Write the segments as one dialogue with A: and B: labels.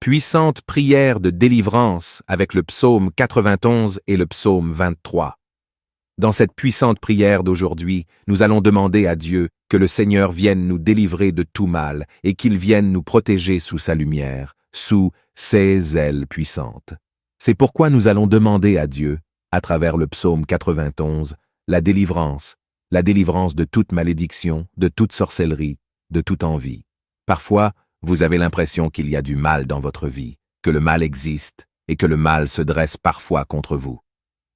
A: Puissante prière de délivrance avec le psaume 91 et le psaume 23. Dans cette puissante prière d'aujourd'hui, nous allons demander à Dieu que le Seigneur vienne nous délivrer de tout mal et qu'il vienne nous protéger sous sa lumière, sous ses ailes puissantes. C'est pourquoi nous allons demander à Dieu, à travers le psaume 91, la délivrance de toute malédiction, de toute sorcellerie, de toute envie. Parfois, vous avez l'impression qu'il y a du mal dans votre vie, que le mal existe et que le mal se dresse parfois contre vous.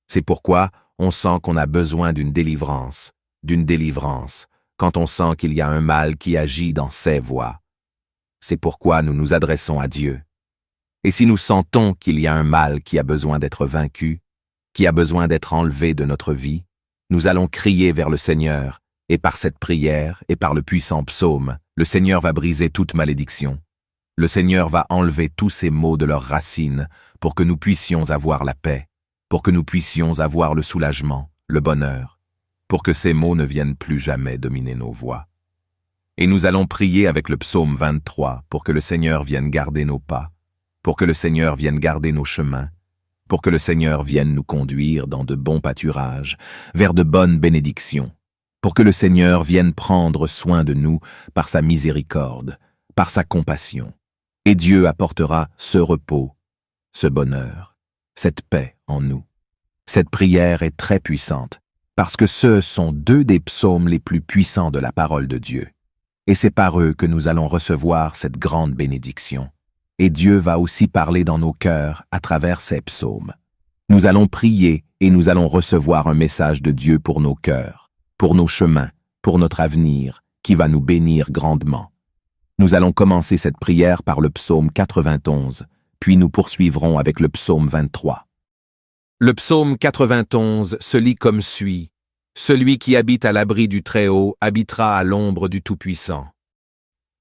A: C'est pourquoi on sent qu'on a besoin d'une délivrance, quand on sent qu'il y a un mal qui agit dans ses voies. C'est pourquoi nous nous adressons à Dieu. Et si nous sentons qu'il y a un mal qui a besoin d'être vaincu, qui a besoin d'être enlevé de notre vie, nous allons crier vers le Seigneur, et par cette prière et par le puissant psaume, le Seigneur va briser toute malédiction. Le Seigneur va enlever tous ces maux de leurs racines pour que nous puissions avoir la paix, pour que nous puissions avoir le soulagement, le bonheur, pour que ces maux ne viennent plus jamais dominer nos voies. Et nous allons prier avec le psaume 23 pour que le Seigneur vienne garder nos pas, pour que le Seigneur vienne garder nos chemins, pour que le Seigneur vienne nous conduire dans de bons pâturages, vers de bonnes bénédictions, pour que le Seigneur vienne prendre soin de nous par sa miséricorde, par sa compassion. Et Dieu apportera ce repos, ce bonheur, cette paix en nous. Cette prière est très puissante, parce que ce sont deux des psaumes les plus puissants de la parole de Dieu. Et c'est par eux que nous allons recevoir cette grande bénédiction. Et Dieu va aussi parler dans nos cœurs à travers ces psaumes. Nous allons prier et nous allons recevoir un message de Dieu pour nos cœurs, pour nos chemins, pour notre avenir, qui va nous bénir grandement. Nous allons commencer cette prière par le psaume 91, puis nous poursuivrons avec le psaume 23. Le psaume 91 se lit comme suit. Celui qui habite à l'abri du Très-Haut habitera à l'ombre du Tout-Puissant.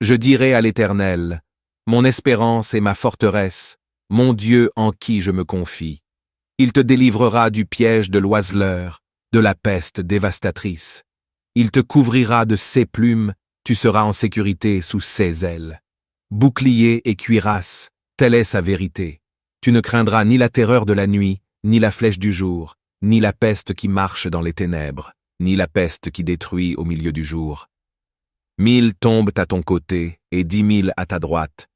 A: Je dirai à l'Éternel, mon espérance et ma forteresse, mon Dieu en qui je me confie. Il te délivrera du piège de l'oiseleur, de la peste dévastatrice. Il te couvrira de ses plumes, tu seras en sécurité sous ses ailes. Bouclier et cuirasse, telle est sa vérité. Tu ne craindras ni la terreur de la nuit, ni la flèche du jour, ni la peste qui marche dans les ténèbres, ni la peste qui détruit au milieu du jour. 1000 tombent à ton côté et 10 000 à ta droite,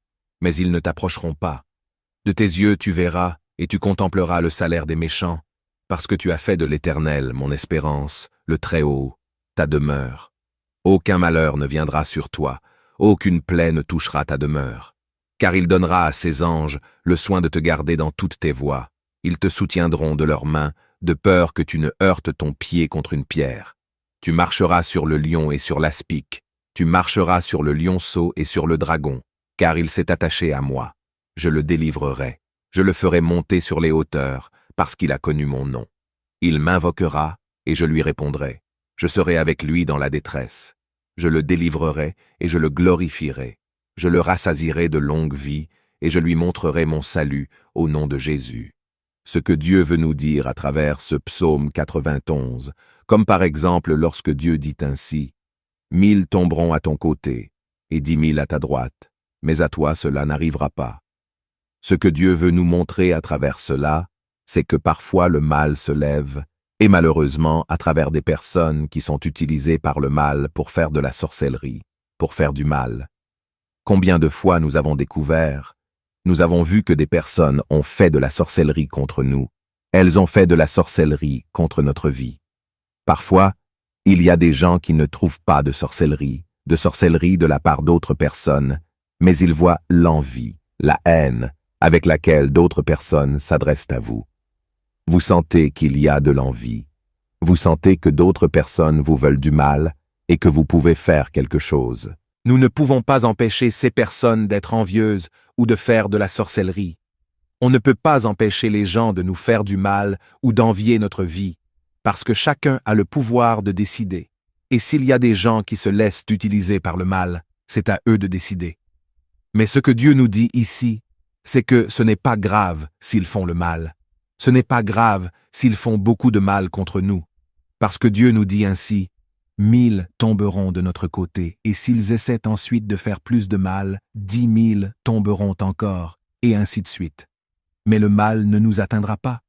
A: mais ils ne t'approcheront pas. De tes yeux tu verras et tu contempleras le salaire des méchants, parce que tu as fait de l'Éternel, mon espérance, le Très-Haut, ta demeure. Aucun malheur ne viendra sur toi, aucune plaie ne touchera ta demeure, car il donnera à ses anges le soin de te garder dans toutes tes voies. Ils te soutiendront de leurs mains, de peur que tu ne heurtes ton pied contre une pierre. Tu marcheras sur le lion et sur l'aspic, tu marcheras sur le lionceau et sur le dragon, car il s'est attaché à moi. Je le délivrerai, je le ferai monter sur les hauteurs, parce qu'il a connu mon nom. Il m'invoquera, et je lui répondrai. Je serai avec lui dans la détresse. Je le délivrerai, et je le glorifierai. Je le rassasierai de longue vie, et je lui montrerai mon salut au nom de Jésus. Ce que Dieu veut nous dire à travers ce psaume 91, comme par exemple lorsque Dieu dit ainsi, « 1000 tomberont à ton côté, et 10 000 à ta droite, mais à toi cela n'arrivera pas. » Ce que Dieu veut nous montrer à travers cela, c'est que parfois le mal se lève, et malheureusement à travers des personnes qui sont utilisées par le mal pour faire de la sorcellerie, pour faire du mal. Combien de fois nous avons découvert, nous avons vu que des personnes ont fait de la sorcellerie contre nous, elles ont fait de la sorcellerie contre notre vie. Parfois, il y a des gens qui ne trouvent pas de sorcellerie de la part d'autres personnes, mais ils voient l'envie, la haine, avec laquelle d'autres personnes s'adressent à vous. Vous sentez qu'il y a de l'envie. Vous sentez que d'autres personnes vous veulent du mal et que vous pouvez faire quelque chose. Nous ne pouvons pas empêcher ces personnes d'être envieuses ou de faire de la sorcellerie. On ne peut pas empêcher les gens de nous faire du mal ou d'envier notre vie, parce que chacun a le pouvoir de décider. Et s'il y a des gens qui se laissent utiliser par le mal, c'est à eux de décider. Mais ce que Dieu nous dit ici, c'est que ce n'est pas grave s'ils font le mal. Ce n'est pas grave s'ils font beaucoup de mal contre nous, parce que Dieu nous dit ainsi, 1000 tomberont de notre côté, et s'ils essaient ensuite de faire plus de mal, 10 000 tomberont encore, et ainsi de suite. Mais le mal ne nous atteindra pas.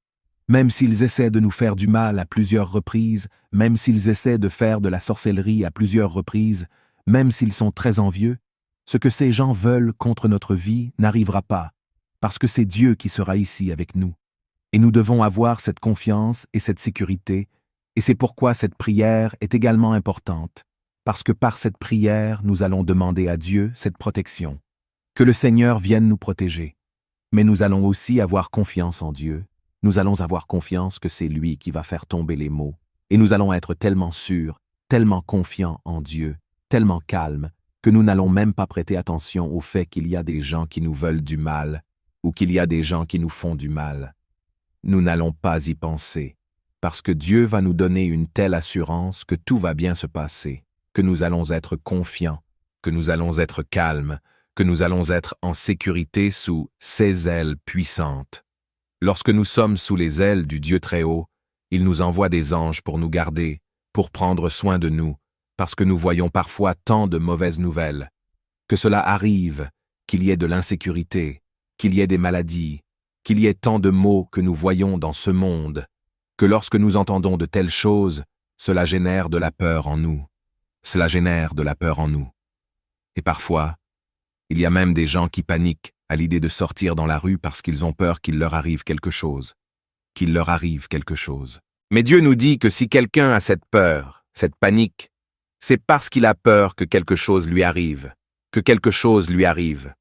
A: Même s'ils essaient de nous faire du mal à plusieurs reprises, même s'ils essaient de faire de la sorcellerie à plusieurs reprises, même s'ils sont très envieux, ce que ces gens veulent contre notre vie n'arrivera pas, parce que c'est Dieu qui sera ici avec nous. Et nous devons avoir cette confiance et cette sécurité, et c'est pourquoi cette prière est également importante, parce que par cette prière, nous allons demander à Dieu cette protection, que le Seigneur vienne nous protéger. Mais nous allons aussi avoir confiance en Dieu, nous allons avoir confiance que c'est lui qui va faire tomber les maux, et nous allons être tellement sûrs, tellement confiants en Dieu, tellement calmes, que nous n'allons même pas prêter attention au fait qu'il y a des gens qui nous veulent du mal, ou qu'il y a des gens qui nous font du mal. Nous n'allons pas y penser, parce que Dieu va nous donner une telle assurance que tout va bien se passer, que nous allons être confiants, que nous allons être calmes, que nous allons être en sécurité sous ses ailes puissantes. Lorsque nous sommes sous les ailes du Dieu Très-Haut, il nous envoie des anges pour nous garder, pour prendre soin de nous, parce que nous voyons parfois tant de mauvaises nouvelles. Que cela arrive, qu'il y ait de l'insécurité, qu'il y ait des maladies, qu'il y ait tant de maux que nous voyons dans ce monde, que lorsque nous entendons de telles choses, cela génère de la peur en nous. Cela génère de la peur en nous. Et parfois, il y a même des gens qui paniquent à l'idée de sortir dans la rue parce qu'ils ont peur qu'il leur arrive quelque chose. Qu'il leur arrive quelque chose. Mais Dieu nous dit que si quelqu'un a cette peur, cette panique, c'est parce qu'il a peur que quelque chose lui arrive. Que quelque chose lui arrive.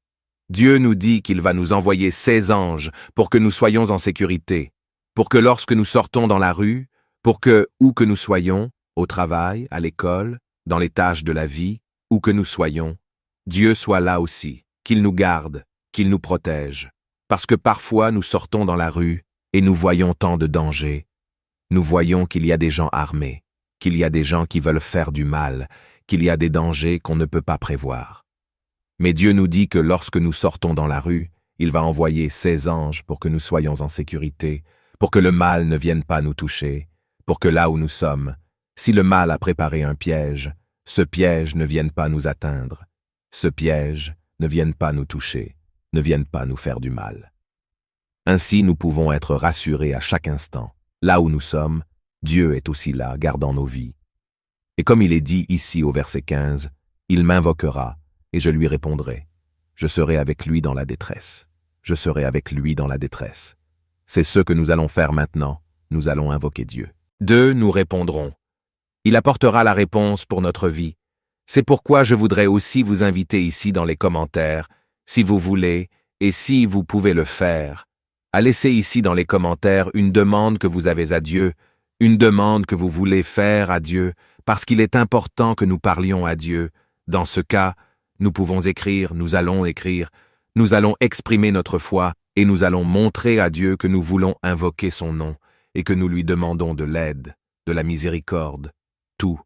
A: Dieu nous dit qu'il va nous envoyer ses anges pour que nous soyons en sécurité, pour que lorsque nous sortons dans la rue, pour que, où que nous soyons, au travail, à l'école, dans les tâches de la vie, où que nous soyons, Dieu soit là aussi, qu'il nous garde, qu'il nous protège. Parce que parfois nous sortons dans la rue et nous voyons tant de dangers. Nous voyons qu'il y a des gens armés, qu'il y a des gens qui veulent faire du mal, qu'il y a des dangers qu'on ne peut pas prévoir. Mais Dieu nous dit que lorsque nous sortons dans la rue, il va envoyer ses anges pour que nous soyons en sécurité, pour que le mal ne vienne pas nous toucher, pour que là où nous sommes, si le mal a préparé un piège, ce piège ne vienne pas nous atteindre, ce piège ne vienne pas nous toucher, ne vienne pas nous faire du mal. Ainsi nous pouvons être rassurés à chaque instant. Là où nous sommes, Dieu est aussi là, gardant nos vies. Et comme il est dit ici au verset 15, « Il m'invoquera, et je lui répondrai. Je serai avec lui dans la détresse. Je serai avec lui dans la détresse. » C'est ce que nous allons faire maintenant. Nous allons invoquer Dieu. 2. Nous répondrons. Il apportera la réponse pour notre vie. C'est pourquoi je voudrais aussi vous inviter ici dans les commentaires, si vous voulez, et si vous pouvez le faire, à laisser ici dans les commentaires une demande que vous avez à Dieu, une demande que vous voulez faire à Dieu, parce qu'il est important que nous parlions à Dieu. Dans ce cas, nous pouvons écrire, nous allons exprimer notre foi et nous allons montrer à Dieu que nous voulons invoquer son nom et que nous lui demandons de l'aide, de la miséricorde, tout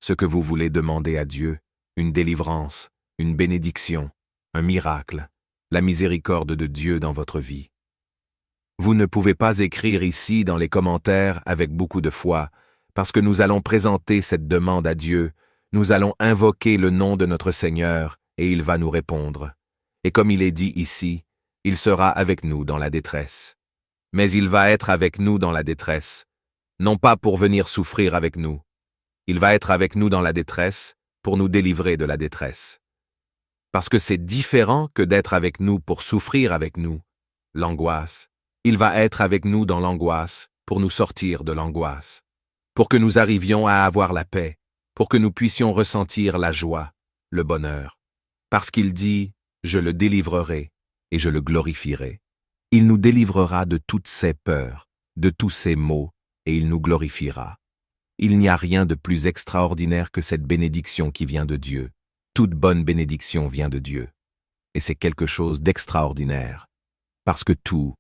A: ce que vous voulez demander à Dieu, une délivrance, une bénédiction, un miracle, la miséricorde de Dieu dans votre vie. Vous ne pouvez pas écrire ici dans les commentaires avec beaucoup de foi, parce que nous allons présenter cette demande à Dieu, nous allons invoquer le nom de notre Seigneur et il va nous répondre. Et comme il est dit ici, il sera avec nous dans la détresse. Mais il va être avec nous dans la détresse, non pas pour venir souffrir avec nous. Il va être avec nous dans la détresse pour nous délivrer de la détresse. Parce que c'est différent que d'être avec nous pour souffrir avec nous, l'angoisse. Il va être avec nous dans l'angoisse pour nous sortir de l'angoisse, pour que nous arrivions à avoir la paix, pour que nous puissions ressentir la joie, le bonheur. Parce qu'il dit « Je le délivrerai et je le glorifierai ». Il nous délivrera de toutes ses peurs, de tous ses maux, et il nous glorifiera. Il n'y a rien de plus extraordinaire que cette bénédiction qui vient de Dieu. Toute bonne bénédiction vient de Dieu. Et c'est quelque chose d'extraordinaire, parce que tout,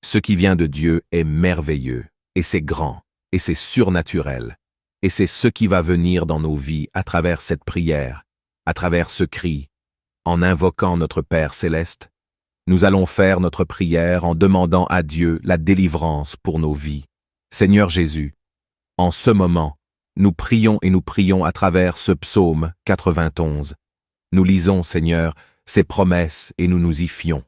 A: ce qui vient de Dieu est merveilleux, et c'est grand, et c'est surnaturel. Et c'est ce qui va venir dans nos vies à travers cette prière, à travers ce cri. En invoquant notre Père céleste, nous allons faire notre prière en demandant à Dieu la délivrance pour nos vies. Seigneur Jésus, en ce moment, nous prions et nous prions à travers ce psaume 91. Nous lisons, Seigneur, ces promesses et nous nous y fions.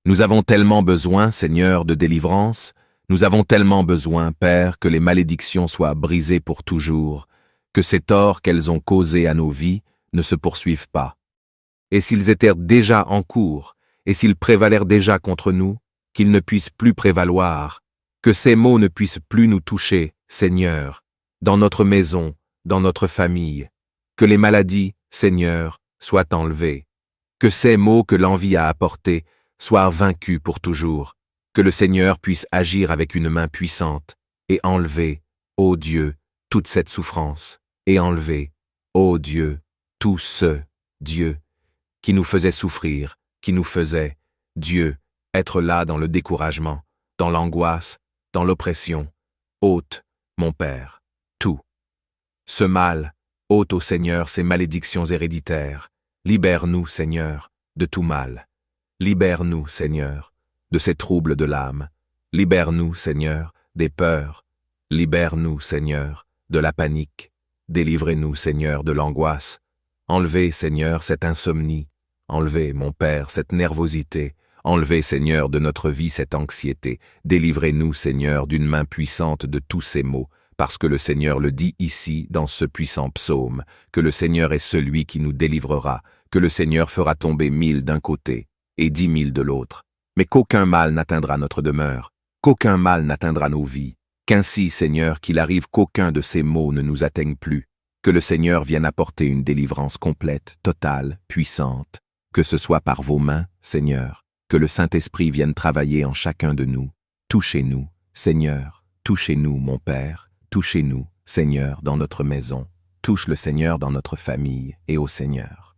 A: Nous avons tellement besoin, Seigneur, de délivrance, nous avons tellement besoin, Père, que les malédictions soient brisées pour toujours, que ces torts qu'elles ont causés à nos vies ne se poursuivent pas. Et s'ils étaient déjà en cours, et s'ils prévalèrent déjà contre nous, qu'ils ne puissent plus prévaloir, que ces maux ne puissent plus nous toucher, Seigneur, dans notre maison, dans notre famille, que les maladies, Seigneur, soient enlevées, que ces maux que l'envie a apportés soient vaincus pour toujours, que le Seigneur puisse agir avec une main puissante et enlever, ô Dieu, toute cette souffrance, et enlever, ô Dieu, tout ce, Dieu, qui nous faisait souffrir, qui nous faisait, Dieu, être là dans le découragement, dans l'angoisse, dans l'oppression. Ôte, mon Père, tout. Ce mal, ôte au Seigneur ces malédictions héréditaires. Libère-nous, Seigneur, de tout mal. Libère-nous, Seigneur, de ces troubles de l'âme. Libère-nous, Seigneur, des peurs. Libère-nous, Seigneur, de la panique. Délivrez-nous, Seigneur, de l'angoisse. Enlevez, Seigneur, cette insomnie. Enlevez, mon Père, cette nervosité. Enlevez, Seigneur, de notre vie cette anxiété. Délivrez-nous, Seigneur, d'une main puissante de tous ces maux, parce que le Seigneur le dit ici, dans ce puissant psaume, que le Seigneur est celui qui nous délivrera, que le Seigneur fera tomber 1000 d'un côté et 10 000 de l'autre, mais qu'aucun mal n'atteindra notre demeure, qu'aucun mal n'atteindra nos vies, qu'ainsi, Seigneur, qu'il arrive qu'aucun de ces maux ne nous atteigne plus, que le Seigneur vienne apporter une délivrance complète, totale, puissante, que ce soit par vos mains, Seigneur, que le Saint-Esprit vienne travailler en chacun de nous. Touchez-nous, Seigneur, touchez-nous, mon Père, touchez-nous, Seigneur, dans notre maison, touche le Seigneur dans notre famille et au Seigneur.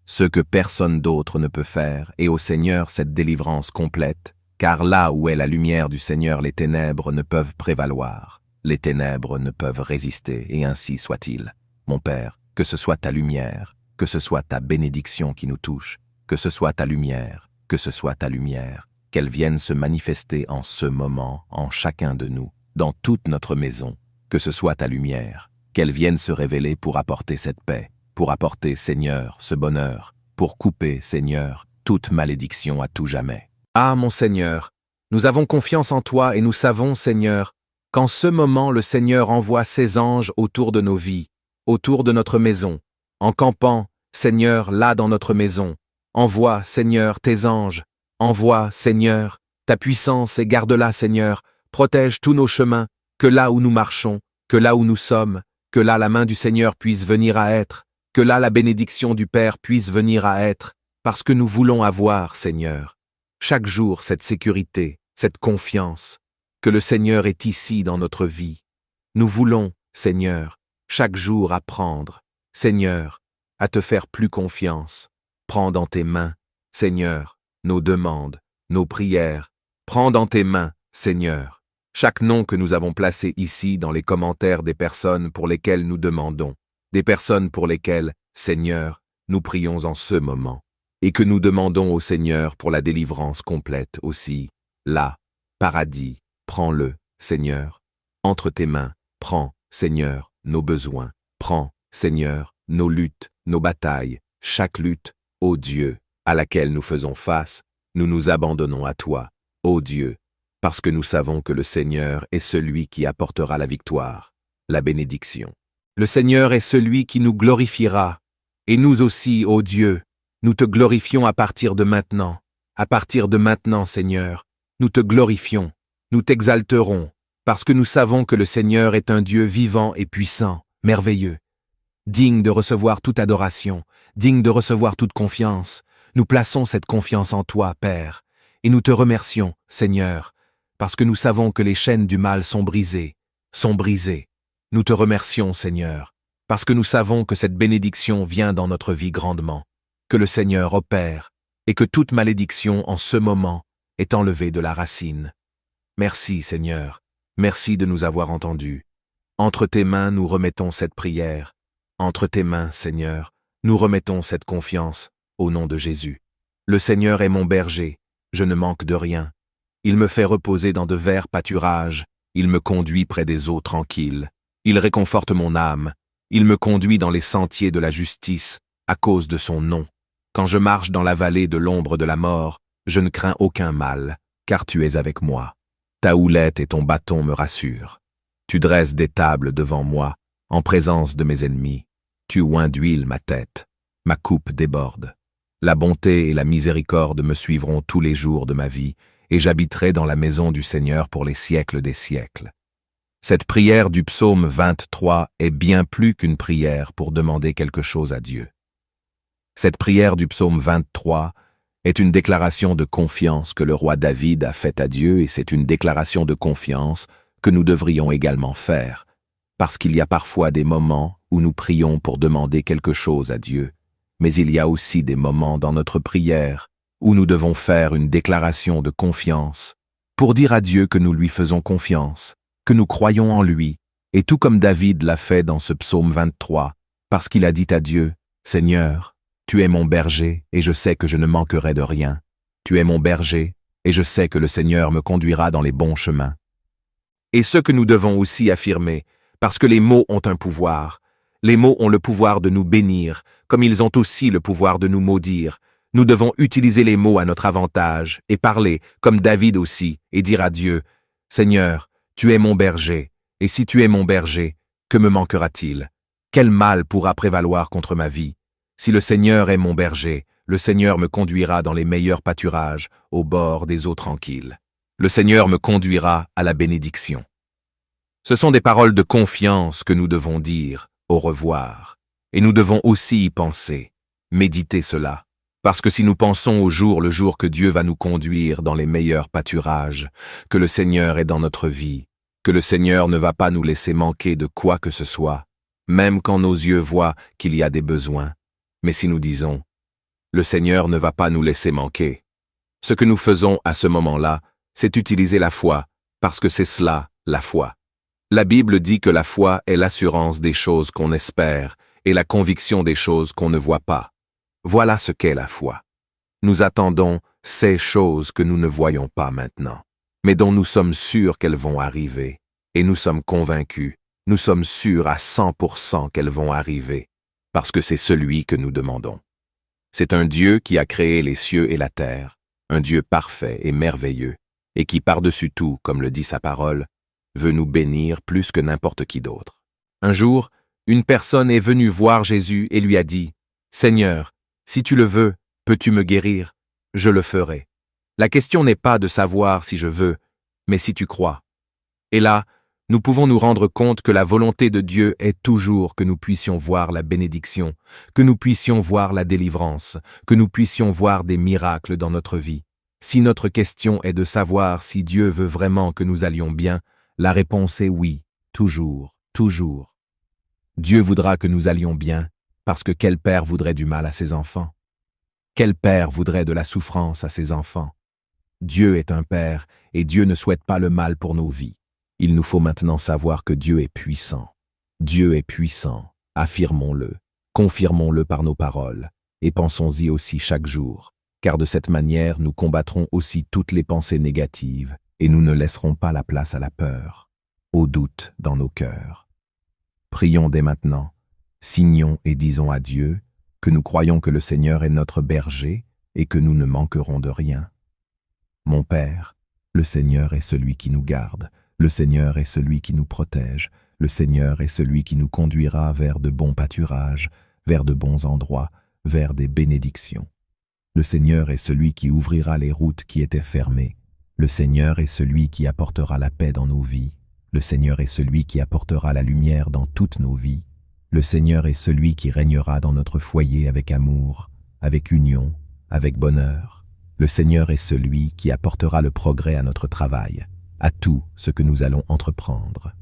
A: Ce que personne d'autre ne peut faire, et au Seigneur cette délivrance complète, car là où est la lumière du Seigneur, les ténèbres ne peuvent prévaloir, les ténèbres ne peuvent résister, et ainsi soit-il. Mon Père, que ce soit ta lumière, que ce soit ta bénédiction qui nous touche, que ce soit ta lumière, que ce soit ta lumière, qu'elle vienne se manifester en ce moment, en chacun de nous, dans toute notre maison, que ce soit ta lumière, qu'elle vienne se révéler pour apporter cette paix, pour apporter, Seigneur, ce bonheur, pour couper, Seigneur, toute malédiction à tout jamais. Ah, mon Seigneur, nous avons confiance en toi et nous savons, Seigneur, qu'en ce moment le Seigneur envoie ses anges autour de nos vies, autour de notre maison, en campant, Seigneur, là dans notre maison. Envoie, Seigneur, tes anges. Envoie, Seigneur, ta puissance et garde-la, Seigneur. Protège tous nos chemins, que là où nous marchons, que là où nous sommes, que là la main du Seigneur puisse venir à être, que là la bénédiction du Père puisse venir à être, parce que nous voulons avoir, Seigneur, chaque jour cette sécurité, cette confiance, que le Seigneur est ici dans notre vie. Nous voulons, Seigneur, chaque jour apprendre, Seigneur, à te faire plus confiance. Prends dans tes mains, Seigneur, nos demandes, nos prières. Prends dans tes mains, Seigneur, chaque nom que nous avons placé ici dans les commentaires des personnes pour lesquelles nous demandons, des personnes pour lesquelles, Seigneur, nous prions en ce moment, et que nous demandons au Seigneur pour la délivrance complète aussi. Là, paradis, prends-le, Seigneur. Entre tes mains, prends, Seigneur, nos besoins. Prends, Seigneur, nos luttes, nos batailles, chaque lutte, ô Dieu, à laquelle nous faisons face, nous nous abandonnons à toi, ô Dieu, parce que nous savons que le Seigneur est celui qui apportera la victoire, la bénédiction. Le Seigneur est celui qui nous glorifiera, et nous aussi, ô Dieu, nous te glorifions à partir de maintenant. À partir de maintenant, Seigneur, nous te glorifions, nous t'exalterons, parce que nous savons que le Seigneur est un Dieu vivant et puissant, merveilleux, digne de recevoir toute adoration, digne de recevoir toute confiance. Nous plaçons cette confiance en toi, Père, et nous te remercions, Seigneur, parce que nous savons que les chaînes du mal sont brisées, sont brisées. Nous te remercions, Seigneur, parce que nous savons que cette bénédiction vient dans notre vie grandement, que le Seigneur opère, et que toute malédiction en ce moment est enlevée de la racine. Merci, Seigneur, merci de nous avoir entendus. Entre tes mains, nous remettons cette prière. Entre tes mains, Seigneur, nous remettons cette confiance, au nom de Jésus. Le Seigneur est mon berger, je ne manque de rien. Il me fait reposer dans de verts pâturages, il me conduit près des eaux tranquilles. Il réconforte mon âme, il me conduit dans les sentiers de la justice, à cause de son nom. Quand je marche dans la vallée de l'ombre de la mort, Je ne crains aucun mal, car tu es avec moi. Ta houlette et ton bâton me rassurent. Tu dresses des tables devant moi, en présence de mes ennemis. Tu oins d'huile ma tête. Ma coupe déborde. La bonté et la miséricorde me suivront tous les jours de ma vie, et j'habiterai dans la maison du Seigneur pour les siècles des siècles. Cette prière du psaume 23 est bien plus qu'une prière pour demander quelque chose à Dieu. Cette prière du psaume 23 est une déclaration de confiance que le roi David a faite à Dieu, et c'est une déclaration de confiance que nous devrions également faire, parce qu'il y a parfois des moments où nous prions pour demander quelque chose à Dieu, mais il y a aussi des moments dans notre prière où nous devons faire une déclaration de confiance pour dire à Dieu que nous lui faisons confiance, que nous croyons en lui, et tout comme David l'a fait dans ce psaume 23, parce qu'il a dit à Dieu, « Seigneur, tu es mon berger, et je sais que je ne manquerai de rien. Tu es mon berger, et je sais que le Seigneur me conduira dans les bons chemins. » Et ce que nous devons aussi affirmer, parce que les mots ont un pouvoir. Les mots ont le pouvoir de nous bénir, comme ils ont aussi le pouvoir de nous maudire. Nous devons utiliser les mots à notre avantage et parler, comme David aussi, et dire à Dieu, « Seigneur, tu es mon berger, et si tu es mon berger, que me manquera-t-il? Quel mal pourra prévaloir contre ma vie? Si le Seigneur est mon berger, le Seigneur me conduira dans les meilleurs pâturages, au bord des eaux tranquilles. Le Seigneur me conduira à la bénédiction. » Ce sont des paroles de confiance que nous devons dire au revoir, et nous devons aussi y penser, méditer cela, parce que si nous pensons au jour le jour que Dieu va nous conduire dans les meilleurs pâturages, que le Seigneur est dans notre vie, que le Seigneur ne va pas nous laisser manquer de quoi que ce soit, même quand nos yeux voient qu'il y a des besoins, mais si nous disons, le Seigneur ne va pas nous laisser manquer, ce que nous faisons à ce moment-là, c'est utiliser la foi, parce que c'est cela, la foi. La Bible dit que la foi est l'assurance des choses qu'on espère et la conviction des choses qu'on ne voit pas. Voilà ce qu'est la foi. Nous attendons ces choses que nous ne voyons pas maintenant, mais dont nous sommes sûrs qu'elles vont arriver, et nous sommes convaincus, nous sommes sûrs à 100% qu'elles vont arriver, parce que c'est celui que nous demandons. C'est un Dieu qui a créé les cieux et la terre, un Dieu parfait et merveilleux, et qui par-dessus tout, comme le dit sa parole, veut nous bénir plus que n'importe qui d'autre. Un jour, une personne est venue voir Jésus et lui a dit, « Seigneur, si tu le veux, peux-tu me guérir? Je le ferai. » La question n'est pas de savoir si je veux, mais si tu crois. Et là, nous pouvons nous rendre compte que la volonté de Dieu est toujours que nous puissions voir la bénédiction, que nous puissions voir la délivrance, que nous puissions voir des miracles dans notre vie. Si notre question est de savoir si Dieu veut vraiment que nous allions bien, la réponse est oui, toujours, toujours. Dieu voudra que nous allions bien, parce que quel père voudrait du mal à ses enfants? Quel père voudrait de la souffrance à ses enfants? Dieu est un père, et Dieu ne souhaite pas le mal pour nos vies. Il nous faut maintenant savoir que Dieu est puissant. Dieu est puissant, affirmons-le, confirmons-le par nos paroles, et pensons-y aussi chaque jour, car de cette manière nous combattrons aussi toutes les pensées négatives, et nous ne laisserons pas la place à la peur, au doute dans nos cœurs. Prions dès maintenant, signons et disons à Dieu que nous croyons que le Seigneur est notre berger et que nous ne manquerons de rien. Mon Père, le Seigneur est celui qui nous garde, le Seigneur est celui qui nous protège, le Seigneur est celui qui nous conduira vers de bons pâturages, vers de bons endroits, vers des bénédictions. Le Seigneur est celui qui ouvrira les routes qui étaient fermées. Le Seigneur est celui qui apportera la paix dans nos vies. Le Seigneur est celui qui apportera la lumière dans toutes nos vies. Le Seigneur est celui qui régnera dans notre foyer avec amour, avec union, avec bonheur. Le Seigneur est celui qui apportera le progrès à notre travail, à tout ce que nous allons entreprendre.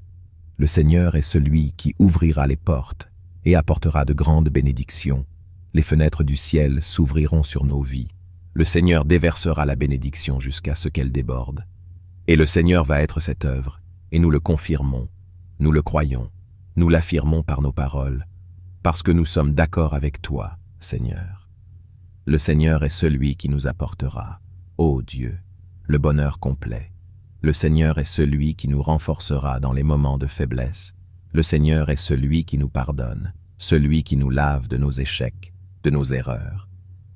A: Le Seigneur est celui qui ouvrira les portes et apportera de grandes bénédictions. Les fenêtres du ciel s'ouvriront sur nos vies. Le Seigneur déversera la bénédiction jusqu'à ce qu'elle déborde. Et le Seigneur va être cette œuvre, et nous le confirmons, nous le croyons, nous l'affirmons par nos paroles, parce que nous sommes d'accord avec toi, Seigneur. Le Seigneur est celui qui nous apportera, ô Dieu, le bonheur complet. Le Seigneur est celui qui nous renforcera dans les moments de faiblesse. Le Seigneur est celui qui nous pardonne, celui qui nous lave de nos échecs, de nos erreurs.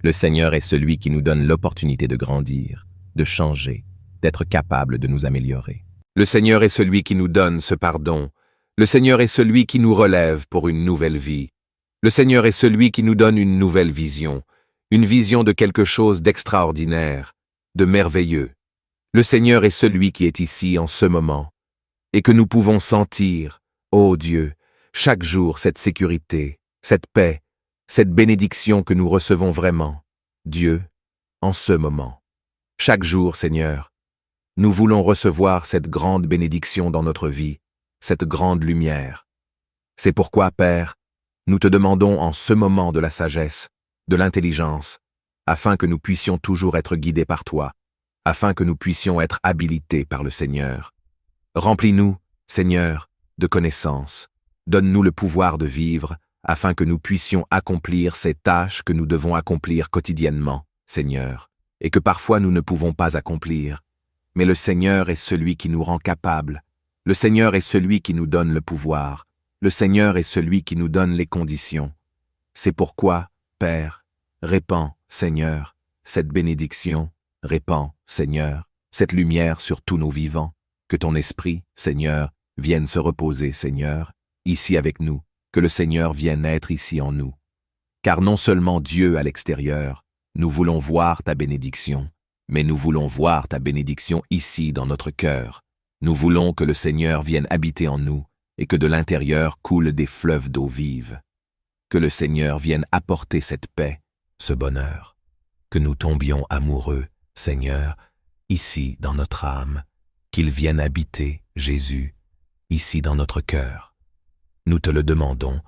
A: Le Seigneur est celui qui nous donne l'opportunité de grandir, de changer, d'être capable de nous améliorer. Le Seigneur est celui qui nous donne ce pardon. Le Seigneur est celui qui nous relève pour une nouvelle vie. Le Seigneur est celui qui nous donne une nouvelle vision, une vision de quelque chose d'extraordinaire, de merveilleux. Le Seigneur est celui qui est ici en ce moment, et que nous pouvons sentir, ô Dieu, chaque jour cette sécurité, cette paix, cette bénédiction que nous recevons vraiment, Dieu, en ce moment. Chaque jour, Seigneur, nous voulons recevoir cette grande bénédiction dans notre vie, cette grande lumière. C'est pourquoi, Père, nous te demandons en ce moment de la sagesse, de l'intelligence, afin que nous puissions toujours être guidés par toi, afin que nous puissions être habilités par le Seigneur. Remplis-nous, Seigneur, de connaissances. Donne-nous le pouvoir de vivre, afin que nous puissions accomplir ces tâches que nous devons accomplir quotidiennement, Seigneur, et que parfois nous ne pouvons pas accomplir. Mais le Seigneur est celui qui nous rend capables. Le Seigneur est celui qui nous donne le pouvoir. Le Seigneur est celui qui nous donne les conditions. C'est pourquoi, Père, répands, Seigneur, cette bénédiction, répands, Seigneur, cette lumière sur tous nos vivants. Que ton esprit, Seigneur, vienne se reposer, Seigneur, ici avec nous, que le Seigneur vienne être ici en nous. Car non seulement Dieu à l'extérieur, nous voulons voir ta bénédiction, mais nous voulons voir ta bénédiction ici dans notre cœur. Nous voulons que le Seigneur vienne habiter en nous et que de l'intérieur coulent des fleuves d'eau vive. Que le Seigneur vienne apporter cette paix, ce bonheur. Que nous tombions amoureux, Seigneur, ici dans notre âme. Qu'il vienne habiter, Jésus, ici dans notre cœur. Nous te le demandons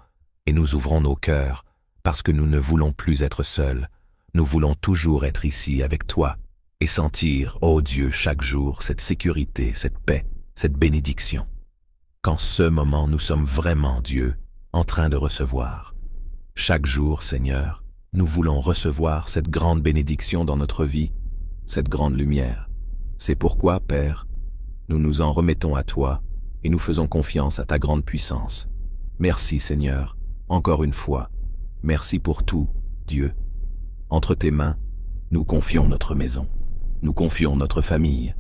A: et nous ouvrons nos cœurs parce que nous ne voulons plus être seuls. Nous voulons toujours être ici avec toi et sentir, ô Dieu, chaque jour cette sécurité, cette paix, cette bénédiction. Qu'en ce moment nous sommes vraiment, Dieu, en train de recevoir. Chaque jour, Seigneur, nous voulons recevoir cette grande bénédiction dans notre vie, cette grande lumière. C'est pourquoi, Père, nous nous en remettons à toi et nous faisons confiance à ta grande puissance. Merci, Seigneur, encore une fois. Merci pour tout, Dieu. Entre tes mains, nous confions notre maison. Nous confions notre famille.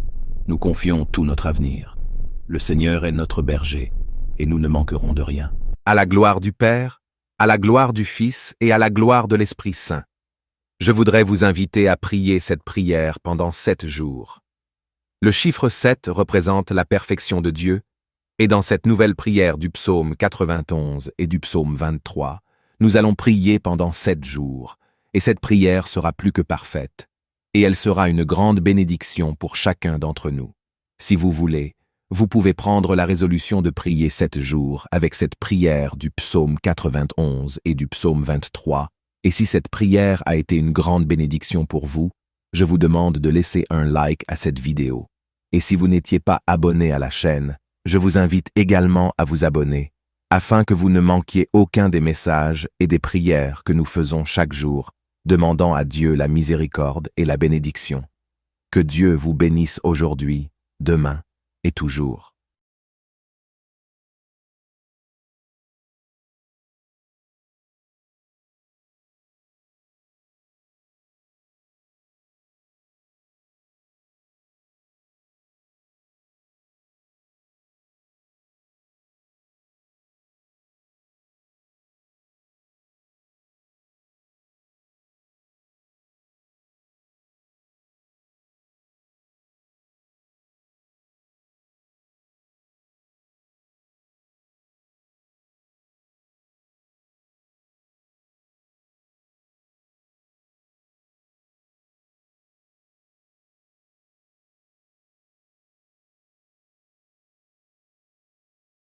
A: Nous confions tout notre avenir. Le Seigneur est notre berger et nous ne manquerons de rien. À la gloire du Père, à la gloire du Fils et à la gloire de l'Esprit Saint. Je voudrais vous inviter à prier cette prière pendant 7 jours. Le chiffre 7 représente la perfection de Dieu, et dans cette nouvelle prière du psaume 91 et du psaume 23, nous allons prier pendant 7 jours, et cette prière sera plus que parfaite, et elle sera une grande bénédiction pour chacun d'entre nous. Si vous voulez, vous pouvez prendre la résolution de prier 7 jours avec cette prière du psaume 91 et du psaume 23, et si cette prière a été une grande bénédiction pour vous, je vous demande de laisser un like à cette vidéo. Et si vous n'étiez pas abonné à la chaîne, je vous invite également à vous abonner, afin que vous ne manquiez aucun des messages et des prières que nous faisons chaque jour, demandant à Dieu la miséricorde et la bénédiction. Que Dieu vous bénisse aujourd'hui, demain et toujours.